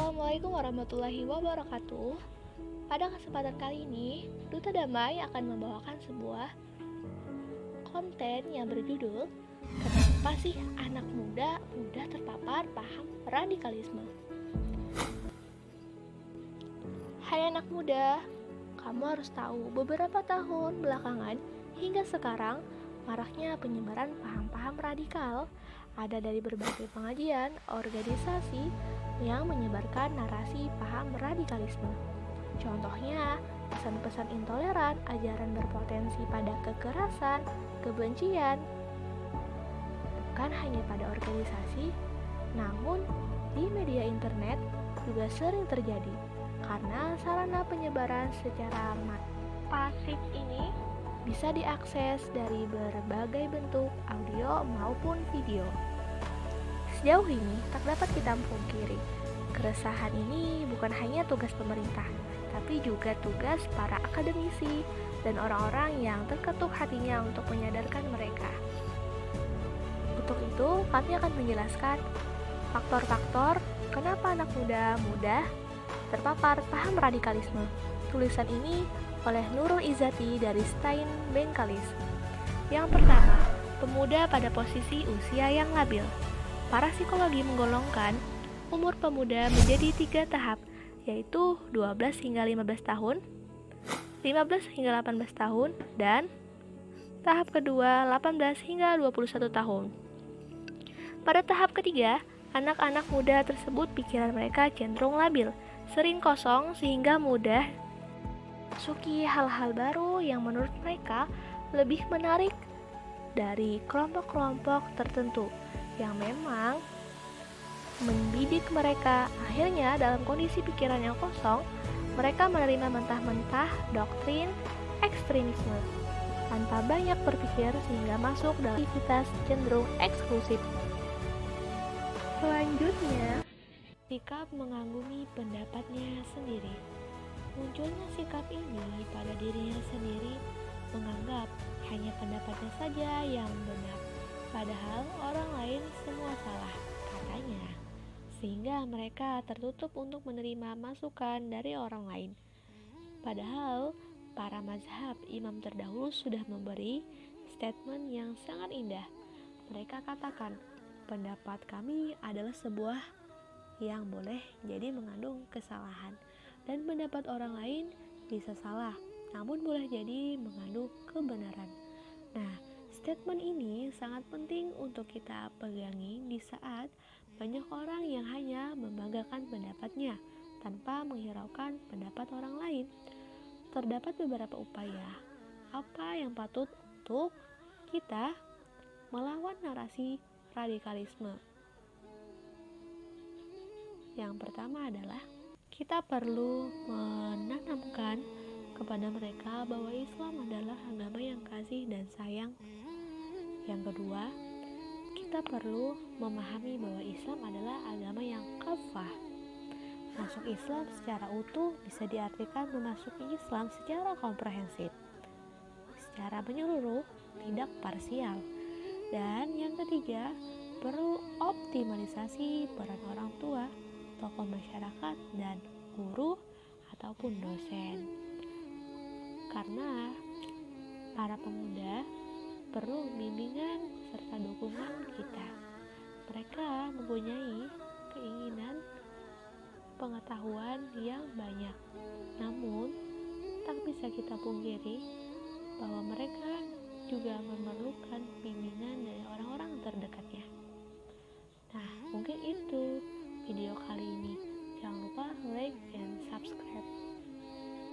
Assalamualaikum warahmatullahi wabarakatuh. Pada kesempatan kali ini, Duta Damai akan membawakan sebuah konten yang berjudul "Kenapa sih anak muda mudah terpapar paham radikalisme?" Hai anak muda, kamu harus tahu beberapa tahun belakangan hingga sekarang maraknya penyebaran paham-paham radikal ada dari berbagai pengajian, organisasi yang menyebarkan narasi paham radikalisme. Contohnya, pesan-pesan intoleran, ajaran berpotensi pada kekerasan, kebencian, bukan hanya pada organisasi, namun di media internet juga sering terjadi karena sarana penyebaran secara pasif ini bisa diakses dari berbagai bentuk audio maupun video. Sejauh ini tak dapat kita pungkiri, keresahan ini bukan hanya tugas pemerintah, tapi juga tugas para akademisi dan orang-orang yang terketuk hatinya untuk menyadarkan mereka. Untuk itu, kami akan menjelaskan faktor-faktor kenapa anak muda mudah terpapar paham radikalisme. Tulisan ini oleh Nurul Izzati dari Stein Bengkalis. Yang pertama, pemuda pada posisi usia yang labil. Para psikologi menggolongkan umur pemuda menjadi 3 tahap, yaitu 12 hingga 15 tahun, 15 hingga 18 tahun, dan tahap kedua 18 hingga 21 tahun. Pada tahap ketiga, anak-anak muda tersebut pikiran mereka cenderung labil, sering kosong sehingga mudah memasuki hal-hal baru yang menurut mereka lebih menarik dari kelompok-kelompok tertentu yang memang membidik mereka. Akhirnya dalam kondisi pikiran yang kosong, mereka menerima mentah-mentah doktrin ekstremisme tanpa banyak berpikir sehingga masuk dalam aktivitas cenderung eksklusif. Selanjutnya, sikap mengagumi pendapatnya sendiri. Munculnya sikap ini pada dirinya sendiri, menganggap hanya pendapatnya saja yang benar, padahal orang lain semua salah, katanya. Sehingga mereka tertutup untuk menerima masukan dari orang lain. Padahal para mazhab imam terdahulu sudah memberi statement yang sangat indah. Mereka katakan, pendapat kami adalah sebuah yang boleh jadi mengandung kesalahan, dan pendapat orang lain bisa salah, namun boleh jadi mengandung kebenaran. Nah, statement ini sangat penting untuk kita pegangi di saat banyak orang yang hanya membanggakan pendapatnya tanpa menghiraukan pendapat orang lain. Terdapat beberapa upaya apa yang patut untuk kita melawan narasi radikalisme. Yang pertama adalah kita perlu menanamkan kepada mereka bahwa Islam adalah agama yang kasih dan sayang. Yang kedua, kita perlu memahami bahwa Islam adalah agama yang kafah. Masuk Islam secara utuh bisa diartikan memasuki Islam secara komprehensif, secara menyeluruh, tidak parsial. Dan yang ketiga, perlu optimalisasi peran orang tua, tokoh masyarakat, dan guru ataupun dosen. Karena para pemuda perlu bimbingan serta dukungan kita. Mereka mempunyai keinginan pengetahuan yang banyak, namun tak bisa kita pungkiri bahwa mereka juga memerlukan